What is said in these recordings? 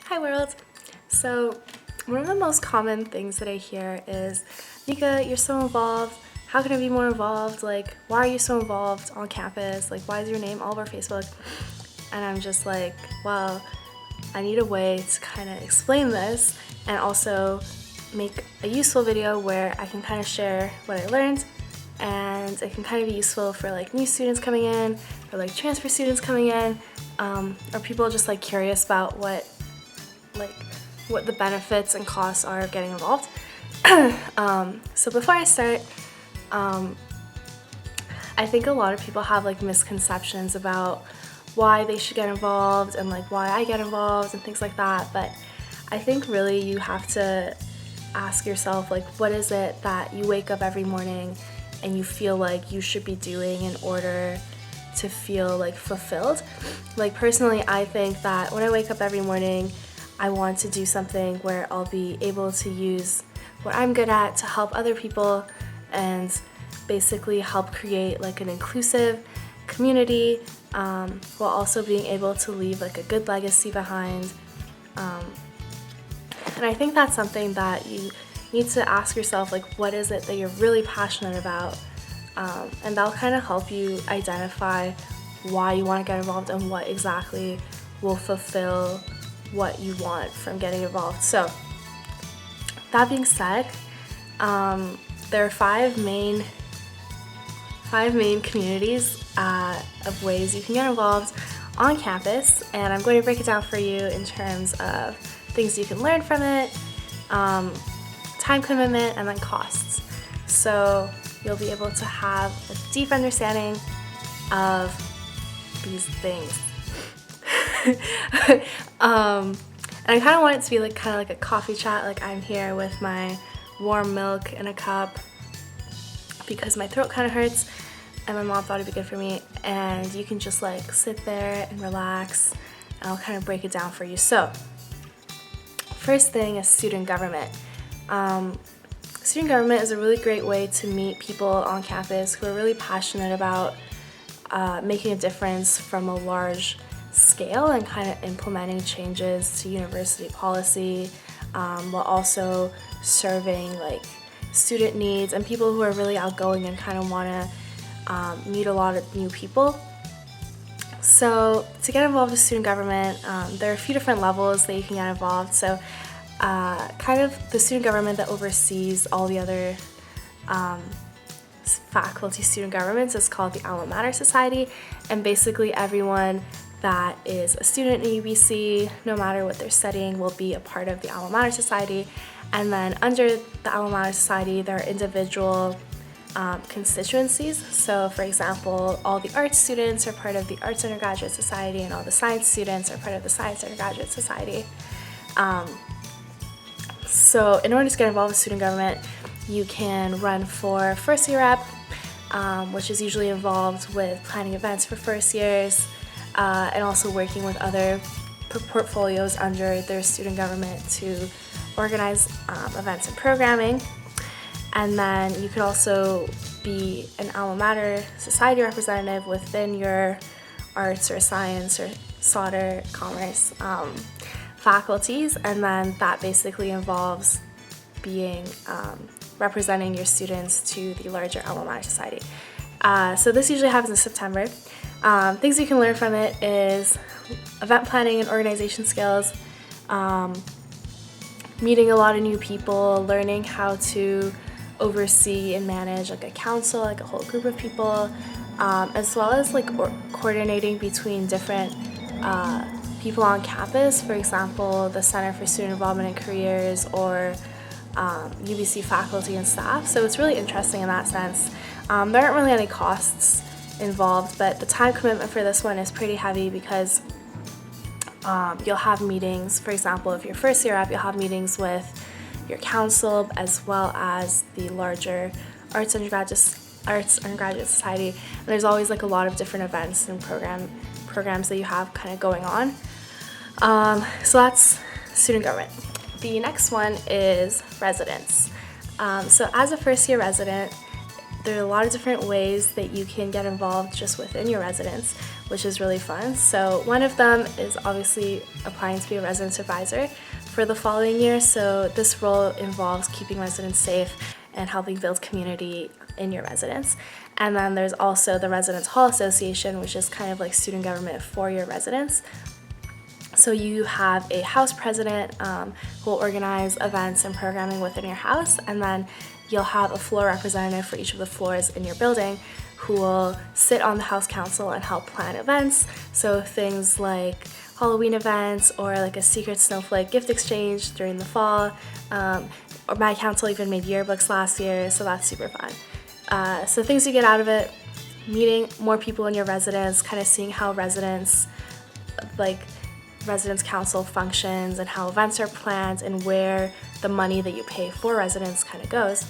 Hi world! So one of the most common things that I hear is, Nika, you're so involved. How can I be more involved? Like, why are you so involved on campus? Like, why is your name all over Facebook? And I'm just like, well, I need a way to kind of explain this and also make a useful video where I can kind of share what I learned, and it can kind of be useful for like new students coming in or like transfer students coming in, or people just like curious about what the benefits and costs are of getting involved. So before I start, I think a lot of people have like misconceptions about why they should get involved and like why I get involved and things like that, but I think really you have to ask yourself, like, what is it that you wake up every morning and you feel like you should be doing in order to feel like fulfilled. Like personally, I think that when I wake up every morning, I want to do something where I'll be able to use what I'm good at to help other people and basically help create like an inclusive community, while also being able to leave like a good legacy behind. And I think that's something that you need to ask yourself, like, what is it that you're really passionate about? And that'll kind of help you identify why you want to get involved and what exactly will fulfill what you want from getting involved. So that being said, there are five main communities of ways you can get involved on campus, and I'm going to break it down for you in terms of things you can learn from it, time commitment, and then costs. So you'll be able to have a deep understanding of these things. And I kind of want it to be like kind of like a coffee chat, like I'm here with my warm milk in a cup because my throat kind of hurts and my mom thought it'd be good for me, and you can just like sit there and relax and I'll kind of break it down for you. So first thing is student government. Student government is a really great way to meet people on campus who are really passionate about making a difference from a large scale and kind of implementing changes to university policy, while also serving like student needs and people who are really outgoing and kind of want to meet a lot of new people. So to get involved with student government, there are a few different levels that you can get involved. So kind of the student government that oversees all the other faculty student governments is called the Alma Mater Society, and basically everyone that is a student in UBC, no matter what they're studying, will be a part of the Alma Mater Society. And then under the Alma Mater Society, there are individual constituencies. So for example, all the arts students are part of the Arts Undergraduate Society, and all the science students are part of the Science Undergraduate Society. So in order to get involved with student government, you can run for first year rep, which is usually involved with planning events for first years, and also working with other portfolios under their student government to organize events and programming. And then you could also be an alma mater society representative within your arts or science or solder, commerce faculties, and then that basically involves being representing your students to the larger alma mater society. So this usually happens in September. Things you can learn from it is event planning and organization skills, meeting a lot of new people, learning how to oversee and manage like a council, like a whole group of people, as well as like coordinating between different people on campus, for example, the Center for Student Involvement and Careers, or UBC faculty and staff. So it's really interesting in that sense. There aren't really any costs involved, but the time commitment for this one is pretty heavy because you'll have meetings. For example, if you're first year up, you'll have meetings with your council as well as the larger Arts Undergraduate Society. And there's always like a lot of different events and programs that you have kind of going on. So that's student government. The next one is residence. So as a first year resident, there are a lot of different ways that you can get involved just within your residence, which is really fun. So one of them is obviously applying to be a residence advisor for the following year. So this role involves keeping residents safe and helping build community in your residence. And then there's also the Residence Hall Association, which is kind of like student government for your residence. So you have a house president who will organize events and programming within your house, and then you'll have a floor representative for each of the floors in your building who will sit on the house council and help plan events. So things like Halloween events or like a secret snowflake gift exchange during the fall. Or my council even made yearbooks last year, so that's super fun. So things you get out of it: meeting more people in your residence, kind of seeing how residence council functions and how events are planned and where the money that you pay for residents kind of goes.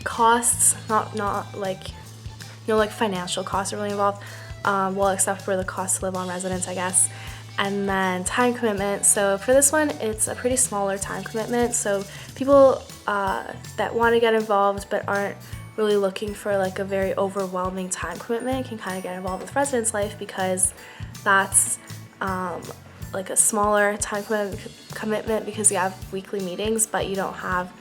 Costs, not like, like financial costs are really involved, well, except for the cost to live on residence, I guess. And then time commitment. So for this one, it's a pretty smaller time commitment. So people that want to get involved but aren't really looking for like a very overwhelming time commitment can kind of get involved with residence life, because that's like a smaller time commitment because you have weekly meetings, but you don't have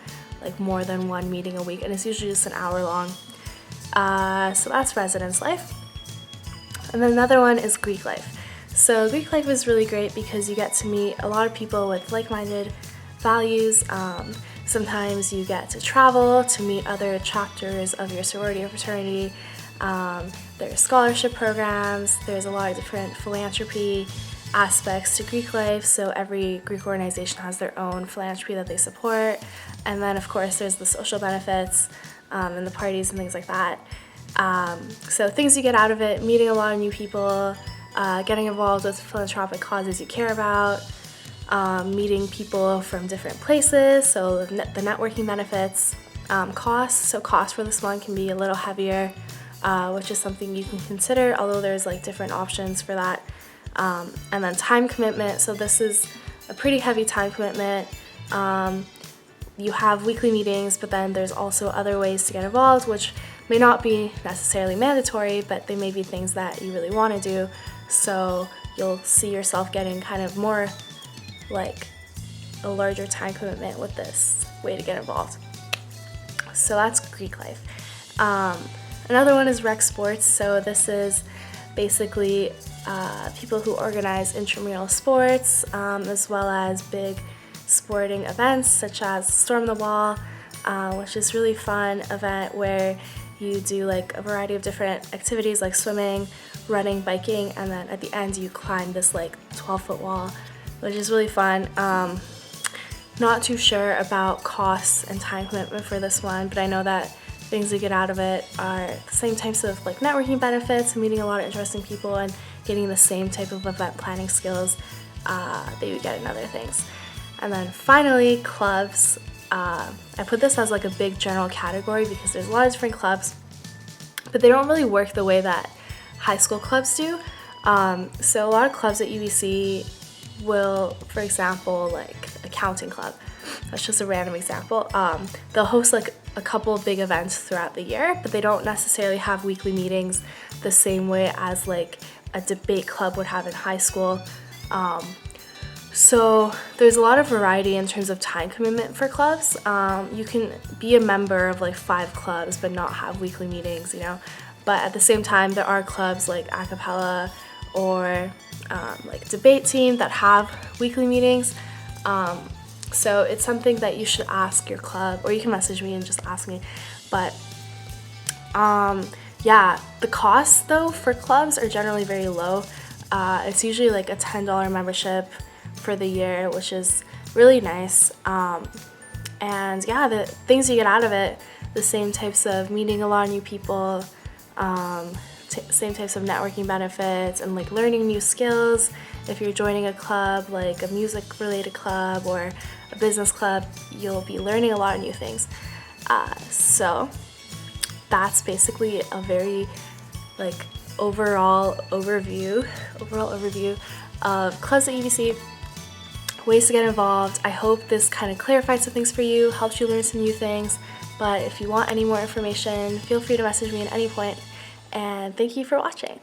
like more than one meeting a week, and it's usually just an hour long. So that's residence life. And then another one is Greek life. So Greek life is really great because you get to meet a lot of people with like-minded values. Sometimes you get to travel to meet other chapters of your sorority or fraternity. There's scholarship programs. There's a lot of different philanthropy aspects to Greek life. So every Greek organization has their own philanthropy that they support. And then of course there's the social benefits and the parties and things like that. So things you get out of it: meeting a lot of new people, getting involved with philanthropic causes you care about, meeting people from different places, so the networking benefits. Costs, so cost for this one can be a little heavier, which is something you can consider, although there's like different options for that. And then time commitment, so this is a pretty heavy time commitment. You have weekly meetings, but then there's also other ways to get involved, which may not be necessarily mandatory, but they may be things that you really want to do. So you'll see yourself getting kind of more like a larger time commitment with this way to get involved. So that's Greek life. Another one is rec sports. So this is basically people who organize intramural sports, as well as big sporting events such as Storm the Wall, which is really fun event where you do like a variety of different activities like swimming, running, biking, and then at the end you climb this like 12-foot wall, which is really fun. Not too sure about costs and time commitment for this one, but I know that things you get out of it are the same types of like networking benefits, meeting a lot of interesting people, and getting the same type of event planning skills that you get in other things. And then finally, clubs. I put this as like a big general category because there's a lot of different clubs, but they don't really work the way that high school clubs do. So a lot of clubs at UBC will, for example, like accounting club, that's just a random example, they'll host like a couple of big events throughout the year, but they don't necessarily have weekly meetings the same way as like a debate club would have in high school. So there's a lot of variety in terms of time commitment for clubs. You can be a member of like 5 clubs but not have weekly meetings, but at the same time there are clubs like a cappella or like debate team that have weekly meetings. So it's something that you should ask your club, or you can message me and just ask me. But yeah, the costs though for clubs are generally very low. It's usually like a $10 membership for the year, which is really nice. And yeah, the things you get out of it, the same types of meeting a lot of new people, same types of networking benefits, and like learning new skills. If you're joining a club, like a music related club or a business club, you'll be learning a lot of new things. So that's basically a very like overall overview of clubs at UBC, ways to get involved. I hope this kind of clarified some things for you, helped you learn some new things. But if you want any more information, feel free to message me at any point, and thank you for watching.